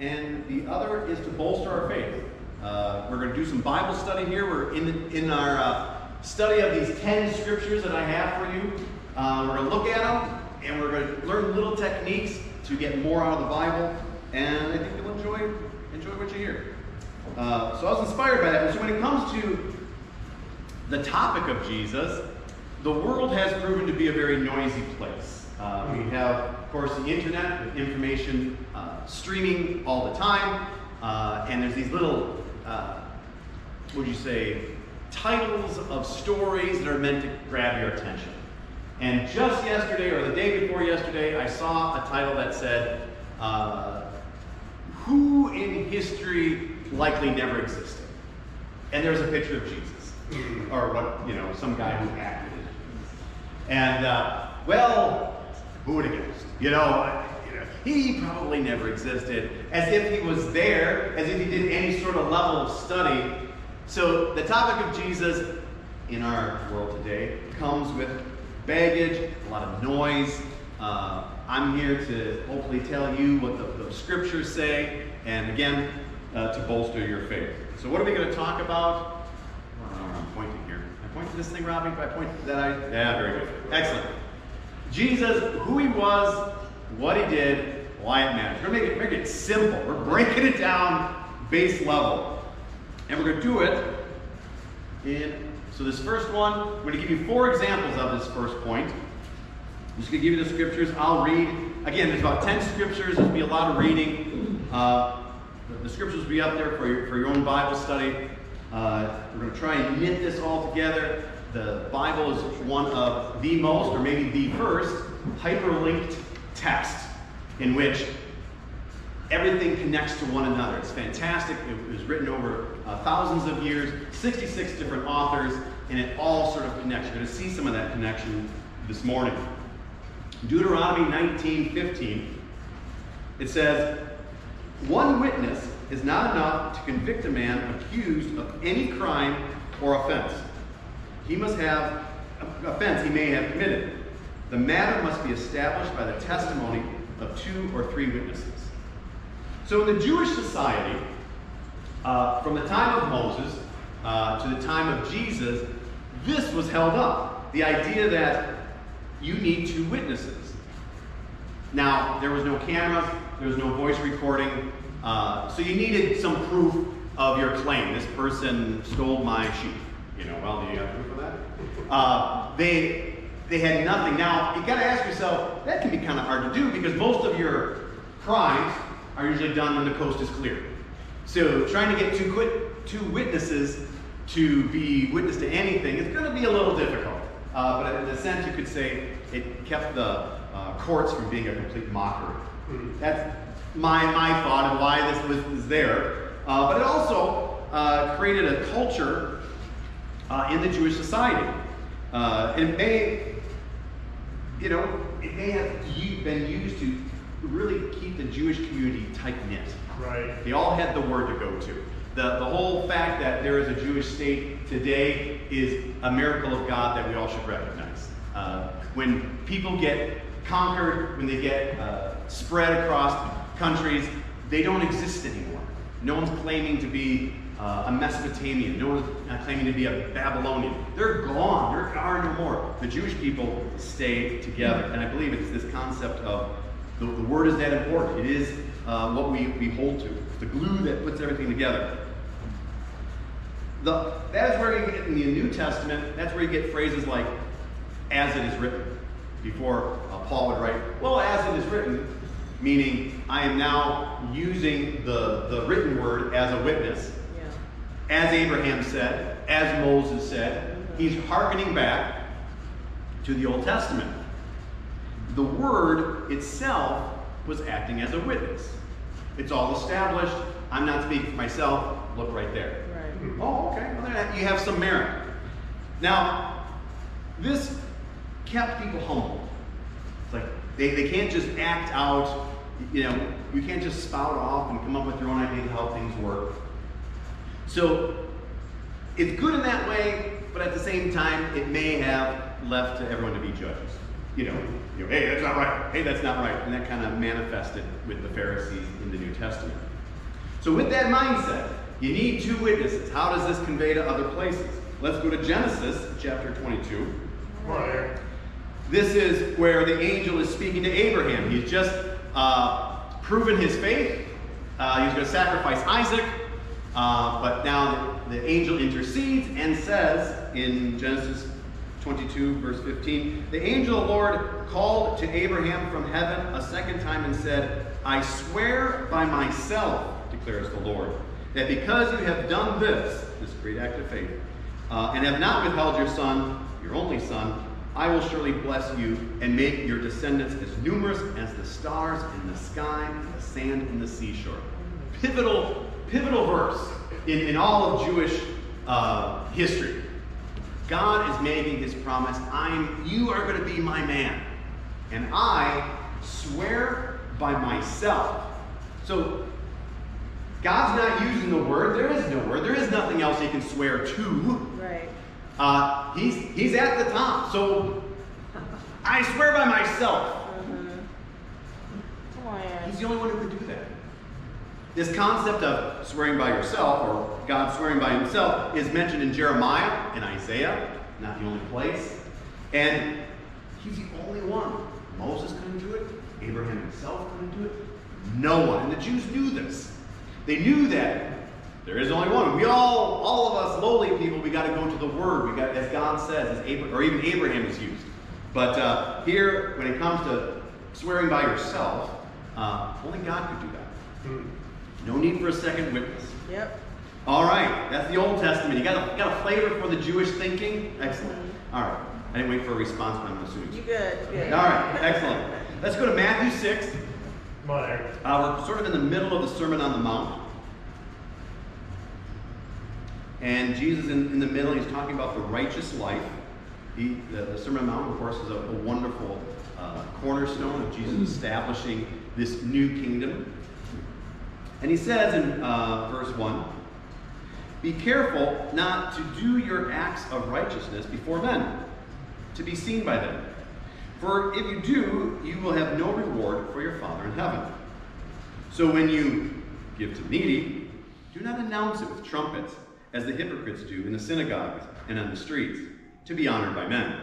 and the other is to bolster our faith. We're going to do some Bible study here. We're in our study of these 10 scriptures that I have for you. We're going to look at them, and we're going to learn little techniques to get more out of the Bible, and I think you'll enjoy what you hear. So I was inspired by that. So when it comes to the topic of Jesus, the world has proven to be a very noisy place. We have, of course, the internet with information streaming all the time, and there's these little, titles of stories that are meant to grab your attention. And just yesterday, or the day before yesterday, I saw a title that said, "Who in history likely never existed?" And there's a picture of Jesus. Or some guy who acted as Jesus. And, who would have guessed? He probably never existed, as if he was there, as if he did any sort of level of study. So the topic of Jesus in our world today comes with baggage, a lot of noise. I'm here to hopefully tell you what the scriptures say, and again, to bolster your faith. So what are we going to talk about? I'm pointing here. I point to this thing, Robbie? I point to that? Yeah, very good. Excellent. Jesus, who he was, what he did, why it matters. We're going to make it simple. We're breaking it down base level. And we're going to do it so this first one, I'm going to give you 4 examples of this first point. I'm just going to give you the scriptures. I'll read. Again, there's about 10 scriptures. There'll be a lot of reading. The scriptures will be up there for your own Bible study. We're going to try and knit this all together. The Bible is one of the most, or maybe the first, hyperlinked text in which everything connects to one another. It's fantastic. It was written over thousands of years, 66 different authors, and it all sort of connects. You're going to see some of that connection this morning. Deuteronomy 19:15, it says, "One witness is not enough to convict a man accused of any crime or offense. He may have committed. The matter must be established by the testimony of 2 or 3 witnesses." So in the Jewish society, from the time of Moses to the time of Jesus, this was held up. The idea that you need 2 witnesses. Now, there was no cameras, there was no voice recording, so you needed some proof of your claim. This person stole my sheep. Do you have proof of that? They had nothing. Now, you got to ask yourself, that can be kind of hard to do because most of your crimes are usually done when the coast is clear. So trying to get 2 witnesses to be witness to anything is going to be a little difficult. But in a sense, you could say it kept the courts from being a complete mockery. That's my thought of why this was there. But it also created a culture in the Jewish society. And it may have been used to really keep the Jewish community tight-knit. Right. They all had the word to go to. The whole fact that there is a Jewish state today is a miracle of God that we all should recognize. When people get conquered, when they get spread across countries, they don't exist anymore. No one's claiming to be a Mesopotamian. No one's claiming to be a Babylonian. They're gone. There are no more. The Jewish people stay together. And I believe it's this concept of the word is that important. It is what we hold to. It's the glue that puts everything together. That is where you get in the New Testament, that's where you get phrases like, "as it is written." Before Paul would write, "Well, as it is written," meaning I am now using the written word as a witness. Yeah. As Abraham said, as Moses said, he's hearkening back to the Old Testament. The word itself was acting as a witness. It's all established. I'm not speaking for myself. Look right there. Right. Oh, okay. Well, you have some merit. Now, this kept people humble. It's like they can't just act out. You can't just spout off and come up with your own idea of how things work. So it's good in that way, but at the same time, it may have left to everyone to be judges. hey, that's not right. Hey, that's not right. And that kind of manifested with the Pharisees in the New Testament. So with that mindset, you need two witnesses. How does this convey to other places? Let's go to Genesis chapter 22. Right. This is where the angel is speaking to Abraham. He's just proven his faith. He's going to sacrifice Isaac. But now the angel intercedes and says in Genesis 22, verse 15, the angel of the Lord called to Abraham from heaven a second time and said, I swear by myself, declares the Lord, that because you have done this great act of faith, and have not withheld your son, your only son, I will surely bless you and make your descendants as numerous as the stars in the sky and the sand in the seashore. Pivotal verse in all of Jewish history. God is making his promise, you are going to be my man. And I swear by myself. So God's not using the word. There is no word. There is nothing else he can swear to. Right. He's at the top. So I swear by myself. Mm-hmm. He's the only one who can do that. This concept of swearing by yourself, or God swearing by himself, is mentioned in Jeremiah and Isaiah, not the only place. And he's the only one. Moses couldn't do it. Abraham himself couldn't do it. No one. And the Jews knew this. They knew that there is only one. We all of us lowly people, we got to go to the Word. We got, as God says, or even Abraham is used. But here, when it comes to swearing by yourself, only God could do that. No need for a second witness. Yep. All right, that's the Old Testament. You got a flavor for the Jewish thinking? Excellent. All right. I didn't wait for a response, but I'm assuming. You good. All right, excellent. Let's go to Matthew 6. Come on, Eric. We're sort of in the middle of the Sermon on the Mount. And Jesus in the middle, he's talking about the righteous life. The Sermon on the Mount, of course, is a wonderful cornerstone of Jesus establishing this new kingdom. And he says in verse 1, be careful not to do your acts of righteousness before men, to be seen by them. For if you do, you will have no reward for your Father in heaven. So when you give to the needy, do not announce it with trumpets, as the hypocrites do in the synagogues and on the streets, to be honored by men.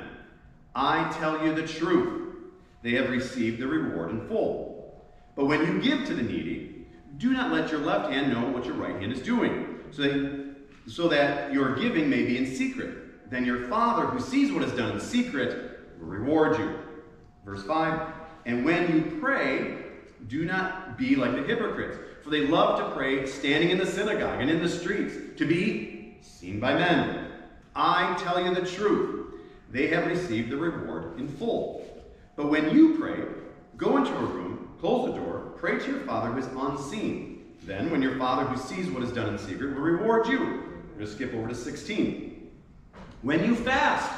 I tell you the truth, they have received the reward in full. But when you give to the needy, do not let your left hand know what your right hand is doing, so that your giving may be in secret. Then your Father, who sees what is done in secret, will reward you. Verse 5, and when you pray, do not be like the hypocrites, for they love to pray standing in the synagogue and in the streets, to be seen by men. I tell you the truth, they have received the reward in full. But when you pray, go into a room, close the door, pray to your Father who is unseen. Then when your Father who sees what is done in secret will reward you. We're going to skip over to 16. When you fast,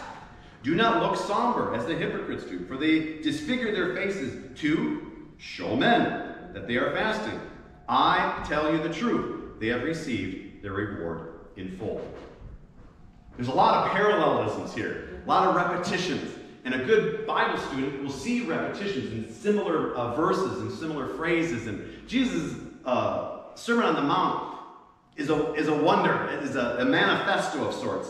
do not look somber as the hypocrites do, for they disfigure their faces to show men that they are fasting. I tell you the truth, they have received their reward in full. There's a lot of parallelisms here, a lot of repetitions. And a good Bible student will see repetitions in similar verses and similar phrases. And Jesus' Sermon on the Mount is a wonder. It is a manifesto of sorts.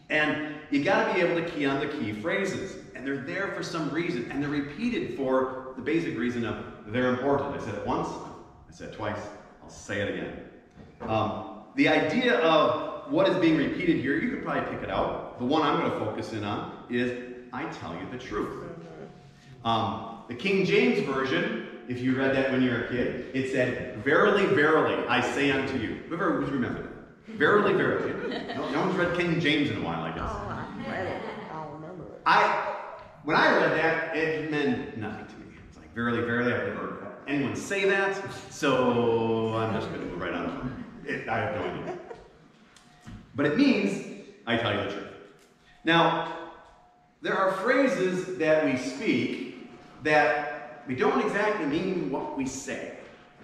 And you got to be able to key on the key phrases. And they're there for some reason. And they're repeated for the basic reason of they're important. I said it once. I said it twice. I'll say it again. The idea of what is being repeated here, you could probably pick it out. The one I'm going to focus in on is, I tell you the truth. The King James Version, if you read that when you were a kid, it said, verily, verily, I say unto you. Whoever remember that? Verily, verily. No one's read King James in a while, I guess. Oh, I read it. I'll remember it. When I read that, it meant nothing to me. It's like, verily, verily, I've never heard anyone say that, so I'm just going to move right on. I have no idea. But it means, I tell you the truth. Now, there are phrases that we speak that we don't exactly mean what we say.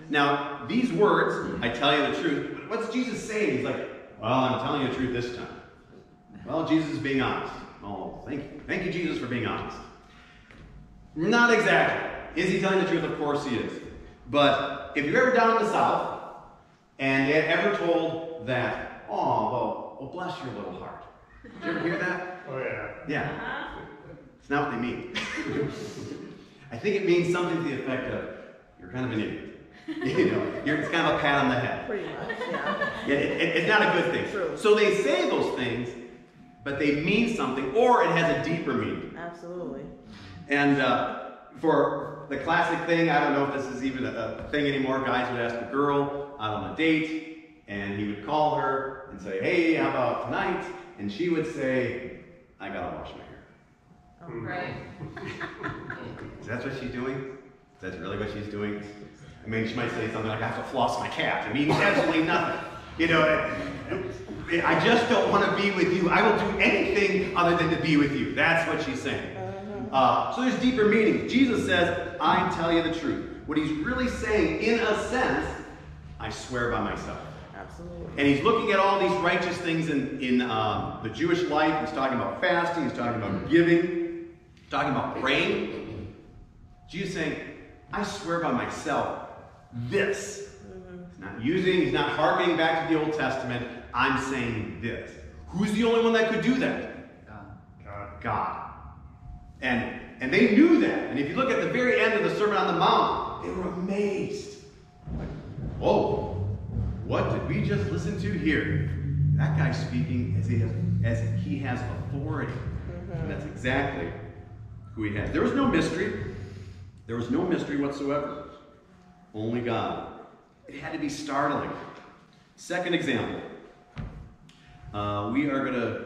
Now, these words, I tell you the truth, what's Jesus saying? He's like, well, I'm telling you the truth this time. Well, Jesus is being honest. Oh, thank you. Thank you, Jesus, for being honest. Not exactly. Is he telling the truth? Of course he is. But if you're ever down in the South and you're ever told that, oh, well, bless your little heart. Did you ever hear that? Oh, yeah. Yeah. It's not what they mean. I think it means something to the effect of, you're kind of an idiot. It's kind of a pat on the head. Pretty much, yeah. Yeah, it's not a good thing. True. So they say those things, but they mean something, or it has a deeper meaning. Absolutely. And for the classic thing, I don't know if this is even a thing anymore, guys would ask a girl out on a date, and he would call her and say, hey, how about tonight? And she would say, I gotta wash my hair. Right. Is that what she's doing? Is that really what she's doing? I mean, she might say something like, I have to floss my cat. It means absolutely nothing. I just don't want to be with you. I will do anything other than to be with you. That's what she's saying. So there's deeper meaning. Jesus says, I tell you the truth. What he's really saying, in a sense, I swear by myself. Absolutely. And he's looking at all these righteous things in the Jewish life. He's talking about fasting. He's talking about giving. He's talking about praying. Jesus is saying, I swear by myself, this. He's not hearkening back to the Old Testament. I'm saying this. Who's the only one that could do that? God. And they knew that. And if you look at the very end of the Sermon on the Mount, they were amazed. Like, whoa, what did we just listen to here? That guy's speaking as he has authority. And that's exactly who he has. There was no mystery. There was no mystery whatsoever. Only God. It had to be startling. Second example. We are going to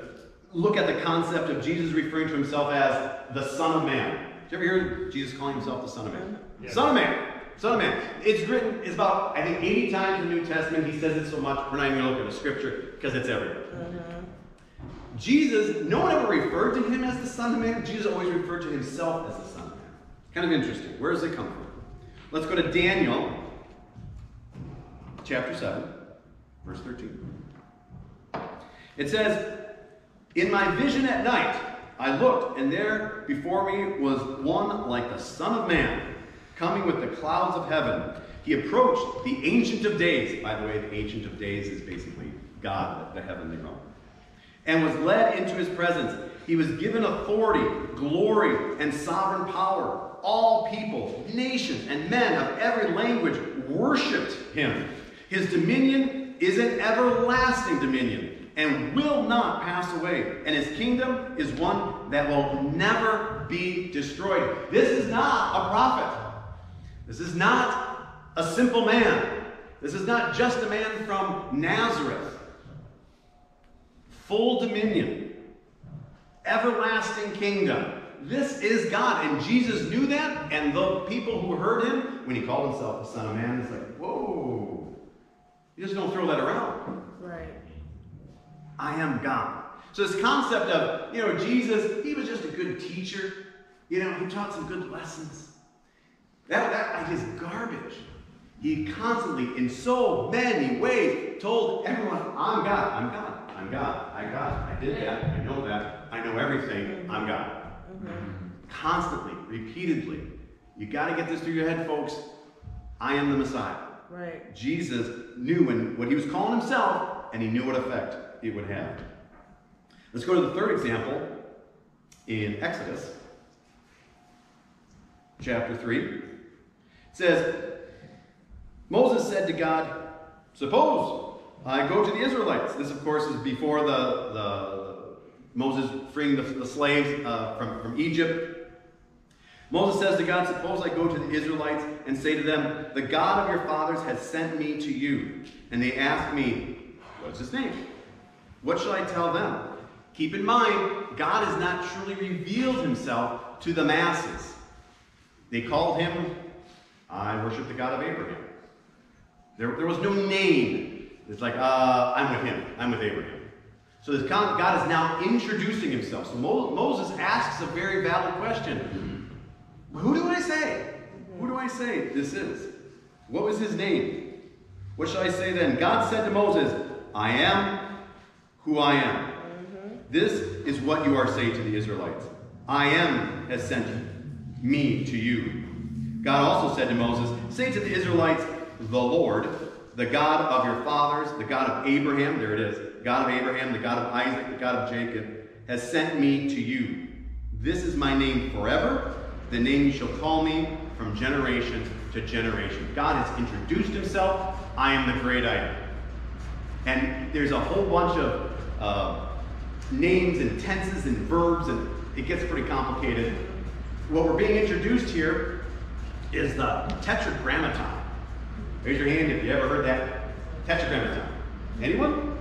look at the concept of Jesus referring to himself as the Son of Man. Did you ever hear Jesus calling himself the Son of Man? Yeah. Son of Man. Son of Man. It's about, I think, 80 times in the New Testament. He says it so much, we're not even going to look at the scripture because it's everywhere. Jesus, no one ever referred to him as the Son of Man. Jesus always referred to himself as the Son of Man. Kind of interesting. Where does it come from? Let's go to Daniel chapter 7, verse 13. It says, in my vision at night, I looked, and there before me was one like the Son of Man, coming with the clouds of heaven. He approached the Ancient of Days. By the way, the Ancient of Days is basically God, the heavenly realm. And was led into his presence. He was given authority, glory, and sovereign power. All people, nations, and men of every language worshipped him. His dominion is an everlasting dominion and will not pass away. And his kingdom is one that will never be destroyed. This is not a prophet. This is not a simple man. This is not just a man from Nazareth. Full dominion. Everlasting kingdom. This is God. And Jesus knew that. And the people who heard him, when he called himself the Son of Man, it's like, whoa. You just don't throw that around. Right. I am God. So this concept of, Jesus, he was just a good teacher. He taught some good lessons. That is garbage. He constantly, in so many ways, told everyone, I'm God, I'm God, I'm God, I'm God. I did that, I know that, I know everything, I'm God. Constantly, repeatedly. You got to get this through your head, folks. I am the Messiah. Right. Jesus knew what he was calling himself, and he knew what effect it would have. Let's go to the third example in Exodus chapter 3. It says, Moses said to God, suppose I go to the Israelites. This, of course, is before the Moses freeing the slaves from Egypt. Moses says to God, suppose I go to the Israelites and say to them, the God of your fathers has sent me to you. And they ask me, what's his name? What shall I tell them? Keep in mind, God has not truly revealed himself to the masses. They called him, I worship the God of Abraham. There was no name. It's like, I'm with him. I'm with Abraham. So this God is now introducing himself. So Moses asks a very valid question. Who do I say? Who do I say this is? What was his name? What shall I say then? God said to Moses, I am who I am. This is what you are saying to the Israelites. I am has sent you. me to you. God also said to Moses, say to the Israelites, the Lord, the God of your fathers, the God of Abraham, there it is, God of Abraham, the God of Isaac, the God of Jacob, has sent me to you. This is my name forever, the name you shall call me from generation to generation. God has introduced himself. I am the great I am. And there's a whole bunch of names and tenses and verbs, and it gets pretty complicated. What we're being introduced here is the Tetragrammaton. Raise your hand if you ever heard that. Tetragrammaton. Anyone?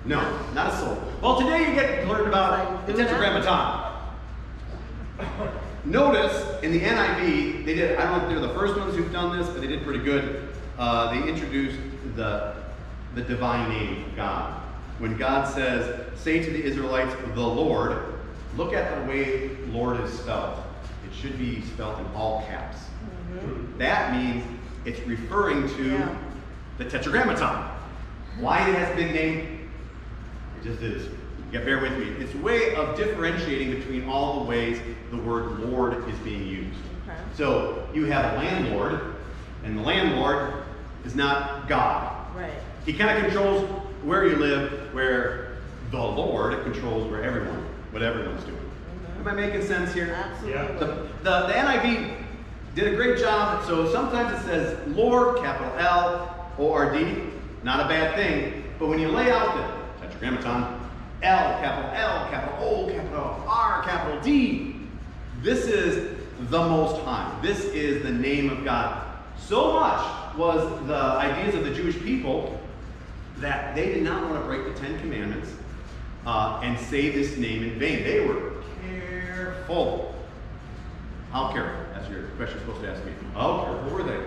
No, not a soul. Well, today you get to learn about the Tetragrammaton. Notice in the NIV, they did, I don't know if they're the first ones who've done this, but they did pretty good. They introduced the divine name of God. When God says, say to the Israelites, the Lord, look at the way Lord is spelled. It should be spelled in all caps. Mm-hmm. That means it's referring to the Tetragrammaton. Why it has a big name? It just is. Bear with me. It's a way of differentiating between all the ways the word Lord is being used. Okay. So you have a landlord, and the landlord is not God. Right. He kind of controls where you live, where the Lord controls what everyone's doing. Mm-hmm. Am I making sense here? Absolutely. Yeah. The NIV did a great job. So sometimes it says Lord, capital L, O-R-D, not a bad thing. But when you lay out the Tetragrammaton, L, capital O, capital R, capital D. This is the Most High. This is the name of God. So much was the ideas of the Jewish people that they did not want to break the Ten Commandments and say this name in vain. They were careful. How careful? That's your question you're supposed to ask me. How careful were they?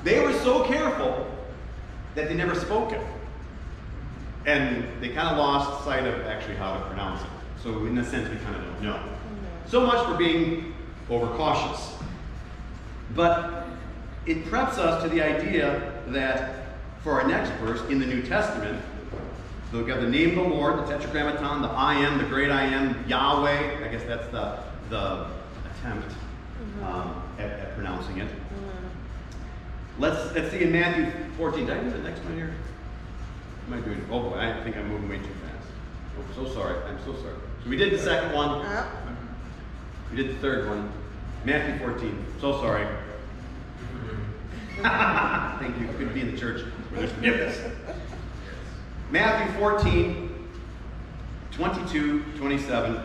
They were so careful that they never spoke it. And they kind of lost sight of actually how to pronounce it. So in a sense, we kind of don't know. Mm-hmm. So much for being overcautious. But it preps us to the idea that for our next verse in the New Testament, we've got the name of the Lord, the Tetragrammaton, the I am, the great I am, Yahweh. I guess that's the attempt at pronouncing it. Mm-hmm. Let's see in Matthew 14. Did I do the next one here? What am I doing? Oh boy, I think I'm moving way too fast. Oh, so sorry. I'm so sorry. So we did the second one. We did the third one. Matthew 14. So sorry. Thank you. Good to be in the church where there's forgiveness. Matthew 14, 22, 27.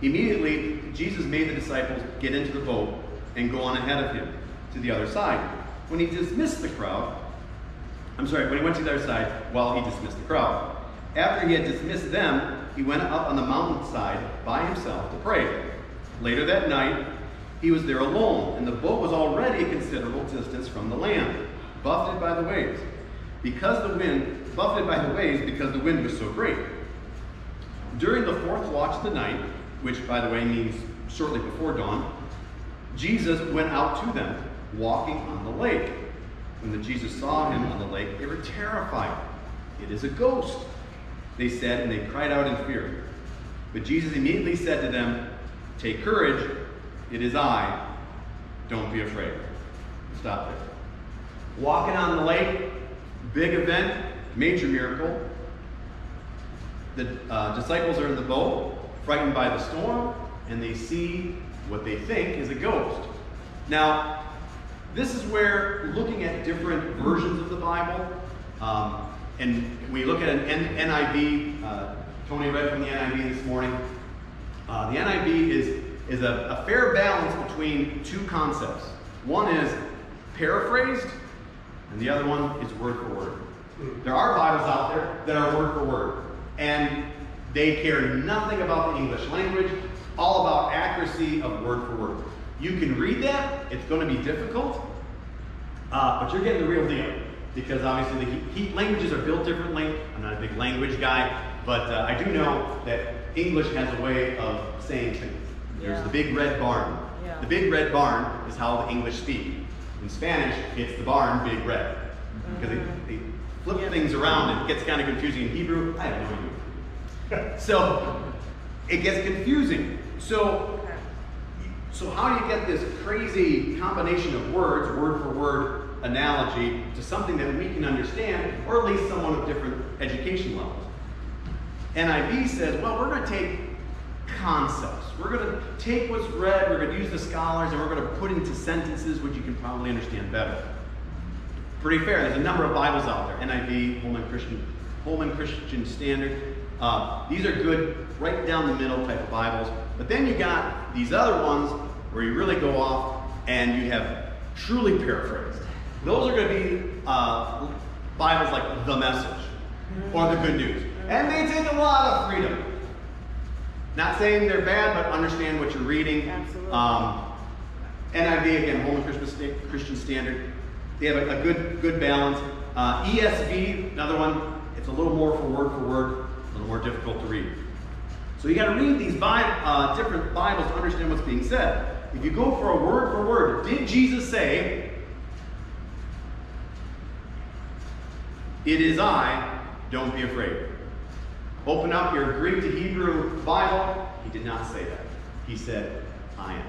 Immediately, Jesus made the disciples get into the boat and go on ahead of him to the other side. When he dismissed the crowd, when he went to the other side, while he dismissed the crowd. After he had dismissed them, he went up on the mountainside by himself to pray. Later that night, he was there alone, and the boat was already a considerable distance from the land, buffeted by the waves because the wind was so great. During the fourth watch of the night, which, by the way, means shortly before dawn, Jesus went out to them, walking on the lake. When the Jesus saw him on the lake, they were terrified. It is a ghost, they said, and they cried out in fear. But Jesus immediately said to them, take courage, it is I, don't be afraid. Stop there. Walking on the lake, big event, major miracle. The disciples are in the boat, frightened by the storm, and they see what they think is a ghost. Now, this is where looking at different versions of the Bible, and we look at an NIV, Tony read from the NIV this morning. The NIV is a fair balance between two concepts. One is paraphrased, and the other one is word for word. There are Bibles out there that are word for word, and they care nothing about the English language, all about accuracy of word for word. You can read that, it's going to be difficult, but you're getting the real deal. Because obviously the languages are built differently. I'm not a big language guy, but I do know that English has a way of saying things. There's the big red barn. Yeah. The big red barn is how the English speak. In Spanish, it's the barn, big red. Because they flip things around and it gets kind of confusing. In Hebrew, I have no idea. So it gets confusing. So So how do you get this crazy combination of words, word for word analogy, to something that we can understand, or at least someone of different education levels? NIV says, well, we're going to take concepts. We're going to take what's read, we're going to use the scholars, and we're going to put into sentences which you can probably understand better. Pretty fair. There's a number of Bibles out there. NIV, Holman Christian Standard. These are good, right down the middle type of Bibles. But then you got these other ones where you really go off and you have truly paraphrased. Those are going to be Bibles like The Message or The Good News. And they take a lot of freedom. Not saying they're bad, but understand what you're reading. Absolutely. NIV, again, Holman Christian Standard. They have a good balance. ESV, another one, it's a little more for word, a little more difficult to read. So you got to read these different Bibles to understand what's being said. If you go for a word, did Jesus say, "It is I, don't be afraid"? Open up your Greek to Hebrew Bible. He did not say that. He said, "I am."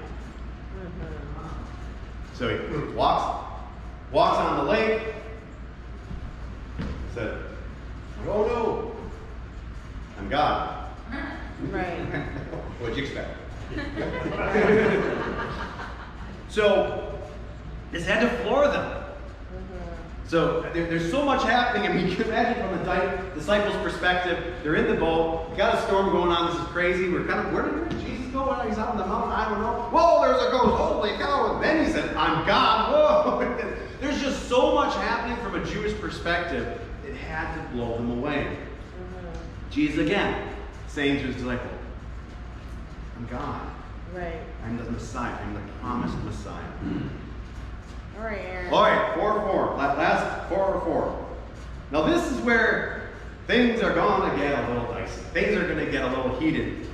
So he walks on the lake. Said, "Oh no, I'm God." Right. What'd you expect? So this had to floor them. So there's so much happening. I mean, you can imagine from the disciples' perspective. They're in the boat. You got a storm going on. This is crazy. We're kind of, where did Jesus go? He's out on the mountain. I don't know. Whoa, there's a ghost. Holy cow. And then he said, "I'm God." Whoa. There's just so much happening from a Jewish perspective. It had to blow them away. Jesus again saying to his disciple, "I'm God. Right. I'm the Messiah. I'm the promised Messiah." All right, Aaron. All right, 4-4. Last 4-4. Now this is where things are going to get a little dicey. Things are going to get a little heated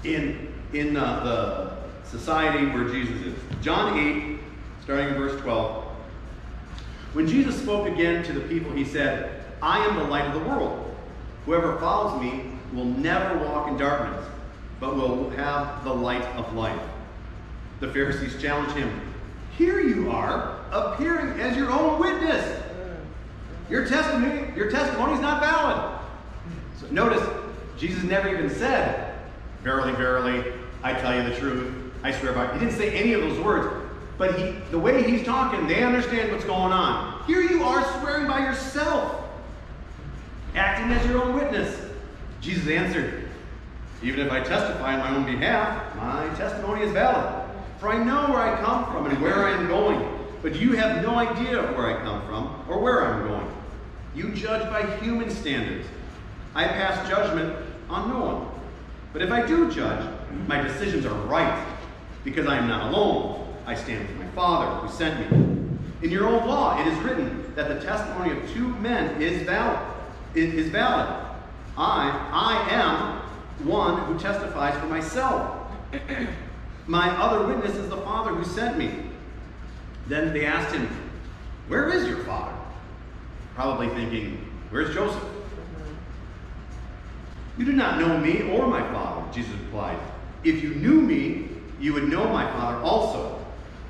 in the society where Jesus is. John 8, starting in verse 12. When Jesus spoke again to the people, he said, "I am the light of the world. Whoever follows me will never walk in darkness, but will have the light of life." The Pharisees challenged him. "Here you are, appearing as your own witness. Your testimony is not valid." So notice, Jesus never even said, "Verily, verily, I tell you the truth. I swear by." He didn't say any of those words. But the way he's talking, they understand what's going on. Here you are swearing by yourself, acting as your own witness. Jesus answered, "Even if I testify on my own behalf, my testimony is valid. For I know where I come from and where I am going. But you have no idea where I come from or where I am going. You judge by human standards. I pass judgment on no one. But if I do judge, my decisions are right, because I am not alone. I stand with my Father who sent me. In your own law, it is written that the testimony of two men is valid. I am one who testifies for myself. My other witness is the Father who sent me." Then they asked him, "Where is your father?" Probably thinking, "Where's Joseph?" "You do not know me or my Father," Jesus replied. "If you knew me, you would know my Father also."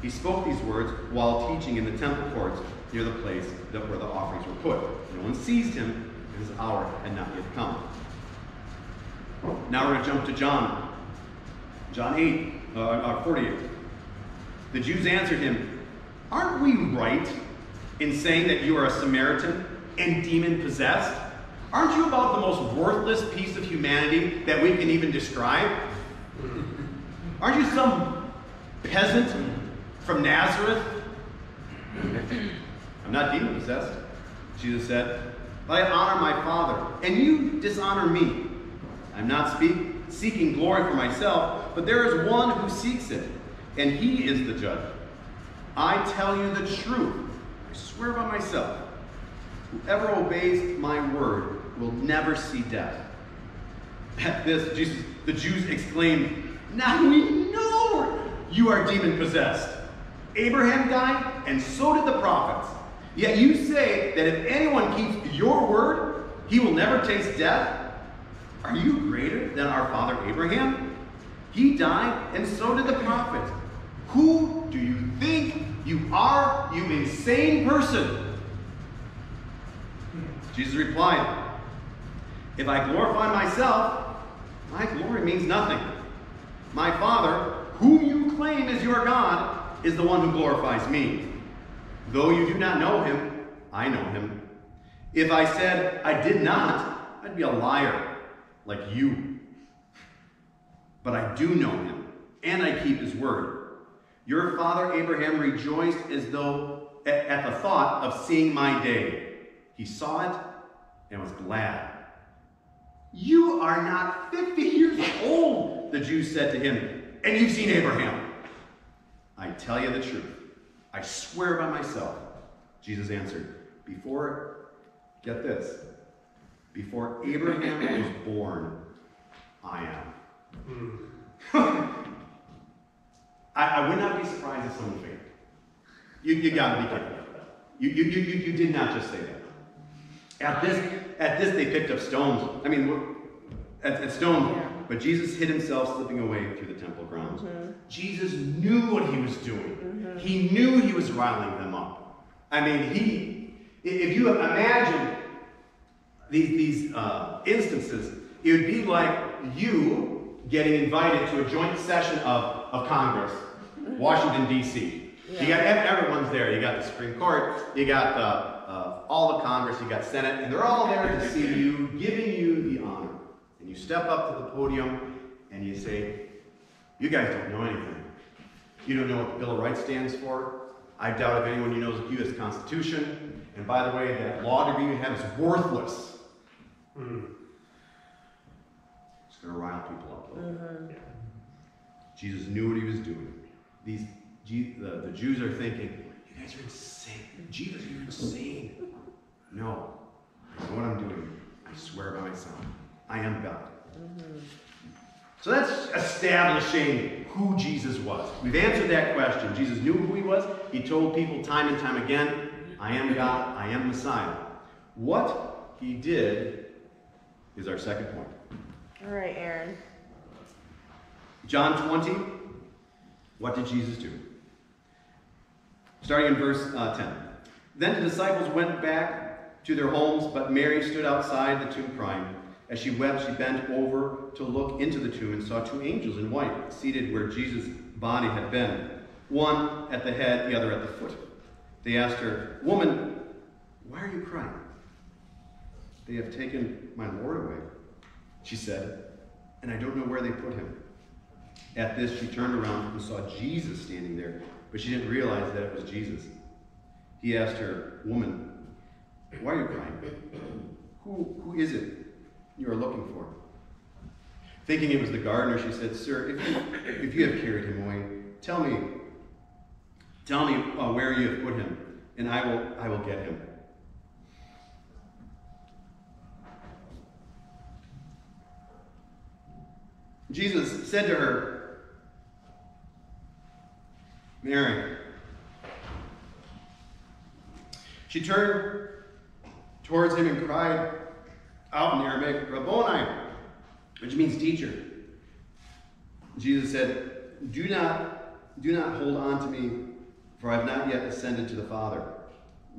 He spoke these words while teaching in the temple courts near the place where the offerings were put. No one seized him, and his hour had not yet come. Now we're going to jump to John 48. The Jews answered him, "Aren't we right in saying that you are a Samaritan and demon-possessed? Aren't you about the most worthless piece of humanity that we can even describe? Aren't you some peasant from Nazareth?" "I'm not demon-possessed," Jesus said, "but I honor my Father, and you dishonor me. I'm not seeking glory for myself, but there is one who seeks it, and he is the judge. I tell you the truth. I swear by myself. Whoever obeys my word will never see death." At this, the Jews exclaimed, "Now we know you are demon-possessed. Abraham died, and so did the prophets. Yet you say that if anyone keeps your word, he will never taste death. Are you greater than our father Abraham? He died, and so did the prophets. Who do you think you are, you insane person? Jesus replied, if I glorify myself, my glory means nothing. My Father, whom you claim is your God, is the one who glorifies me. Though you do not know him, I know him. If I said I did not, I'd be a liar, like you. But I do know him, and I keep his word. Your father Abraham rejoiced as though at the thought of seeing my day. He saw it and was glad. You are not 50 years old, the Jews said to him, and you've seen Abraham. I tell you the truth. I swear by myself. Jesus answered, get this, before Abraham was born, I am. I would not be surprised if someone failed. You got to be careful. You did not just say that. At this, they picked up stones. I mean, at stones. Yeah. But Jesus hid himself, slipping away through the temple grounds. Mm-hmm. Jesus knew what he was doing. Mm-hmm. He knew he was riling them up. I mean, if you imagine these instances, it would be like you getting invited to a joint session of Congress, Washington, D.C. Yeah. You got everyone's there. You got the Supreme Court, you got all the Congress, you got Senate, and they're all there to see you, giving you the honor. And you step up to the podium and you say, you guys don't know anything. You don't know what the Bill of Rights stands for. I doubt if anyone you knows the U.S. Constitution. And by the way, that law degree you have is worthless. It's going to rile people up. Mm-hmm. Jesus knew what he was doing. The Jews are thinking, you guys are insane. Jesus, you're insane. No. I know what I'm doing. I swear by myself. I am God. Mm-hmm. So that's establishing who Jesus was. We've answered that question. Jesus knew who he was. He told people time and time again, I am God, I am Messiah. What he did is our second point. All right, Aaron. John 20, what did Jesus do? Starting in verse 10. Then the disciples went back to their homes, but Mary stood outside the tomb crying. As she wept, she bent over to look into the tomb and saw two angels in white seated where Jesus' body had been, one at the head, the other at the foot. They asked her, Woman, why are you crying? They have taken my Lord away, she said, and I don't know where they put him. At this, she turned around and saw Jesus standing there, but she didn't realize that it was Jesus. He asked her, Woman, why are you crying? Who is it you are looking for? Thinking it was the gardener, she said, Sir, if you have carried him away, tell me where you have put him, and I will get him. Jesus said to her, Mary. She turned towards him and cried out in Aramaic, Rabboni, which means teacher. Jesus said, Do not hold on to me, for I have not yet ascended to the Father.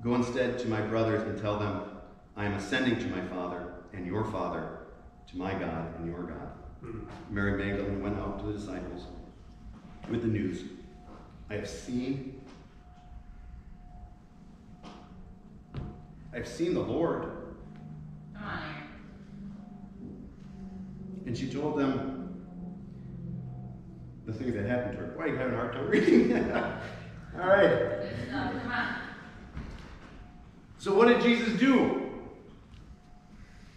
Go instead to my brothers and tell them, I am ascending to my Father and your Father, to my God and your God. Mary Magdalene went out to the disciples with the news, I have seen the Lord. Come on, Aaron. And she told them the things that happened to her. Why are you having a hard time reading? All right. Good stuff. Come on. So what did Jesus do?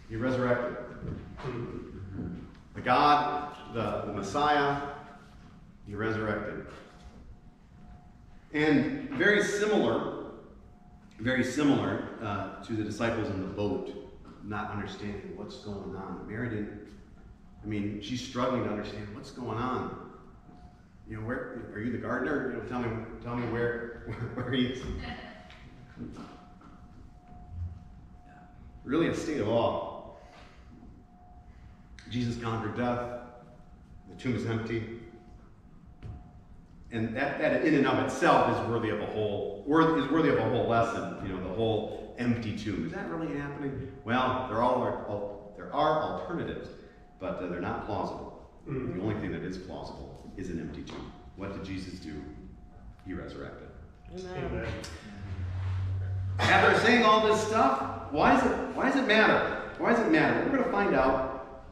He resurrected. The God, the Messiah, he resurrected. And very similar to the disciples in the boat, not understanding what's going on. Mary didn't, she's struggling to understand what's going on. Where are you, the gardener? Tell me where he is. Really a state of awe. Jesus conquered death. The tomb is empty. And that in and of itself is worthy of a whole lesson. You know, the whole empty tomb. Is that really happening? Well, there are alternatives, but they're not plausible. The only thing that is plausible is an empty tomb. What did Jesus do? He resurrected. Amen. After saying all this stuff, why does it matter? Why does it matter? We're going to find out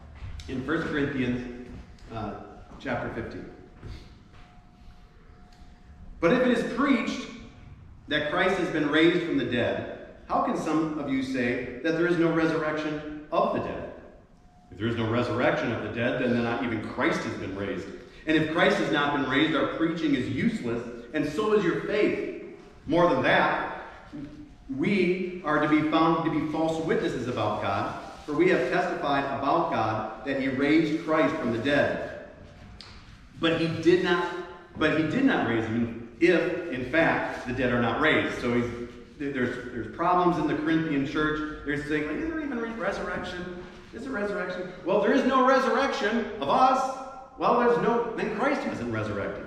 in 1 Corinthians chapter 15. But if it is preached that Christ has been raised from the dead, how can some of you say that there is no resurrection of the dead? If there is no resurrection of the dead, then not even Christ has been raised. And if Christ has not been raised, our preaching is useless, and so is your faith. More than that, we are to be found to be false witnesses about God, for we have testified about God that he raised Christ from the dead. But he did not raise him if, in fact, the dead are not raised. So there's problems in the Corinthian church. They're saying, like, is there even resurrection? Is there resurrection? Well, there is no resurrection of us. Well, then Christ hasn't resurrected.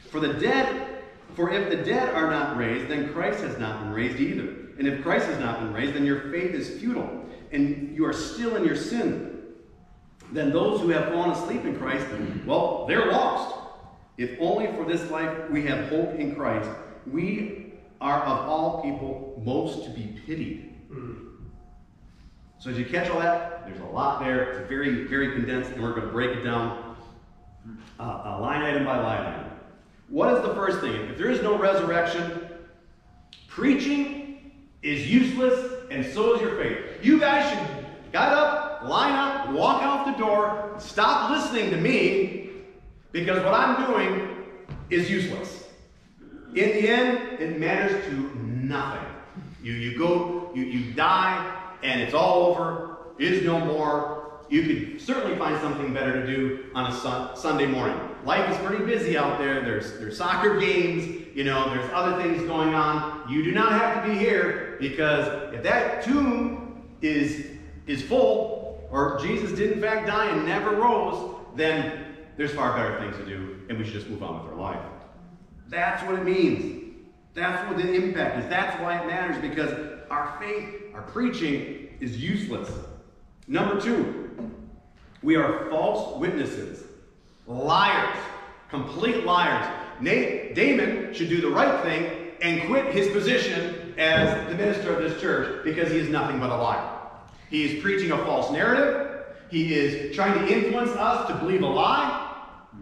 For if the dead are not raised, then Christ has not been raised either. And if Christ has not been raised, then your faith is futile, and you are still in your sin. Then those who have fallen asleep in Christ, well, they're lost. If only for this life we have hope in Christ, we are of all people most to be pitied. So as you catch all that, there's a lot there. It's very, very condensed, and we're going to break it down line item by line item. What is the first thing? If there is no resurrection, preaching is useless, and so is your faith. You guys should get up, line up, walk out the door, stop listening to me, because what I'm doing is useless. In the end, it matters to nothing. You die, and it's all over, is no more. You could certainly find something better to do on a Sunday morning. Life is pretty busy out there. There's soccer games, there's other things going on. You do not have to be here, because if that tomb is full, or Jesus did in fact die and never rose, then there's far better things to do, and we should just move on with our life. That's what it means. That's what the impact is. That's why it matters, because our faith, our preaching is useless. Number 2, we are false witnesses. Liars. Complete liars. Damon should do the right thing and quit his position as the minister of this church, because he is nothing but a liar. He is preaching a false narrative. He is trying to influence us to believe a lie.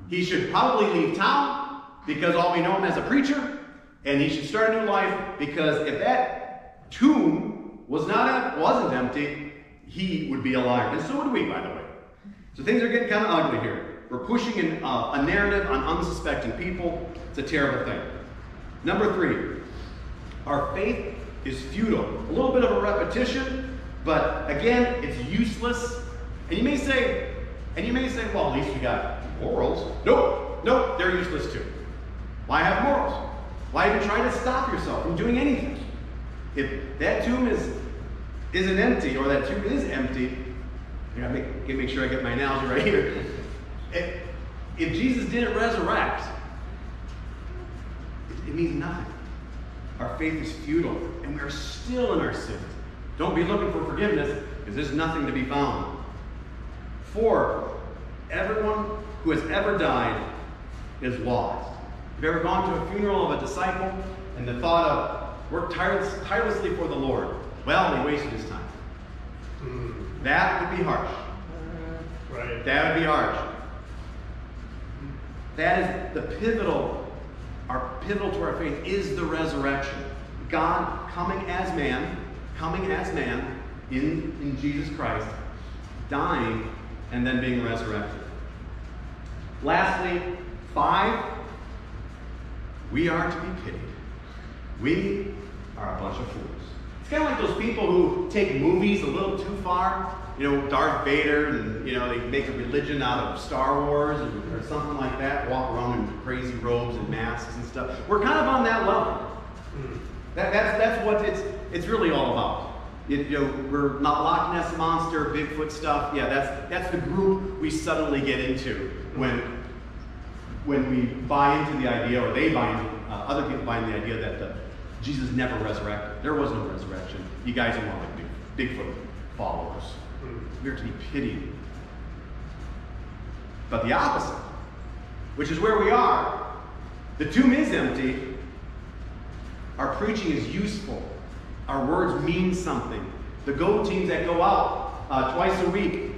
He should probably leave town, because all we know him as a preacher, and he should start a new life, because if that tomb wasn't empty, he would be a liar. And so would we, by the way. So things are getting kind of ugly here. We're pushing a narrative on unsuspecting people. It's a terrible thing. Number 3, our faith is futile. A little bit of a repetition, but again, it's useless. And you may say, well, at least we got morals. Nope, they're useless too. Why have morals? Why even try to stop yourself from doing anything? If that tomb isn't empty, or that tomb is empty, I gotta make sure I get my analogy right here. If Jesus didn't resurrect, it means nothing. Our faith is futile, and we are still in our sins. Don't be looking for forgiveness, because there's nothing to be found. 4, everyone who has ever died is lost. Have you ever gone to a funeral of a disciple and the thought of, work tirelessly for the Lord? Well, he wasted his time. That would be harsh. Right. That would be harsh. That is our pivotal to our faith is the resurrection. God coming as man in Jesus Christ, dying, and then being resurrected. Lastly, 5, we are to be pitied. We are a bunch of fools. It's kind of like those people who take movies a little too far. Darth Vader, and they make a religion out of Star Wars or something like that. Walk around in crazy robes and masks and stuff. We're kind of on that level. That's what it's really all about. We're not Loch Ness Monster, Bigfoot stuff. Yeah, that's the group we suddenly get into when when we buy into the idea, or they buy into, other people buy into the idea that Jesus never resurrected. There was no resurrection. You guys are more like Bigfoot followers. You're to be pitied. But the opposite, which is where we are, the tomb is empty. Our preaching is useful. Our words mean something. The go teams that go out twice a week,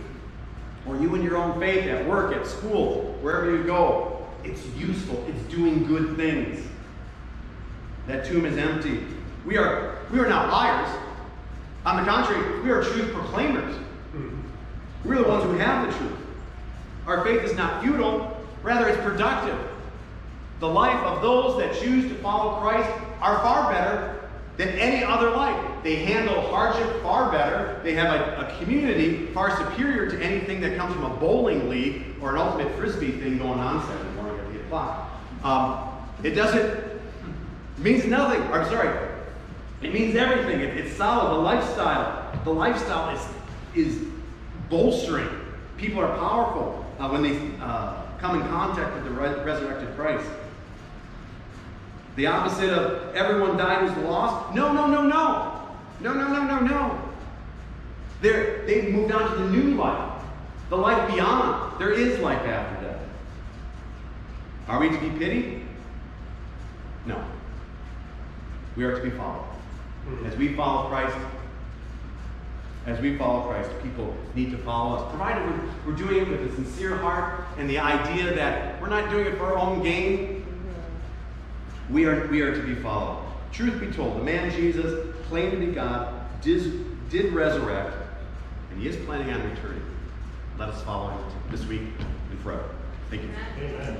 or you in your own faith at work, at school, wherever you go, it's useful. It's doing good things. That tomb is empty. We are not liars. On the contrary, we are truth proclaimers. We're the ones who have the truth. Our faith is not futile, rather it's productive. The life of those that choose to follow Christ are far better than any other life. They handle hardship far better. They have a community far superior to anything that comes from a bowling league or an ultimate frisbee thing going on Saturday morning at 8 o'clock. It means nothing. I'm sorry. It means everything. It's solid. The lifestyle is bolstering. People are powerful when they come in contact with the resurrected Christ. The opposite of everyone died who's lost. No. They've moved on to the new life. The life beyond. There is life after death. Are we to be pitied? No. We are to be followed. As we follow Christ, people need to follow us. Provided we're doing it with a sincere heart and the idea that we're not doing it for our own gain. We are to be followed. Truth be told, the man Jesus claimed to be God, did resurrect, and he is planning on returning. Let us follow him this week and forever. Thank you. Amen.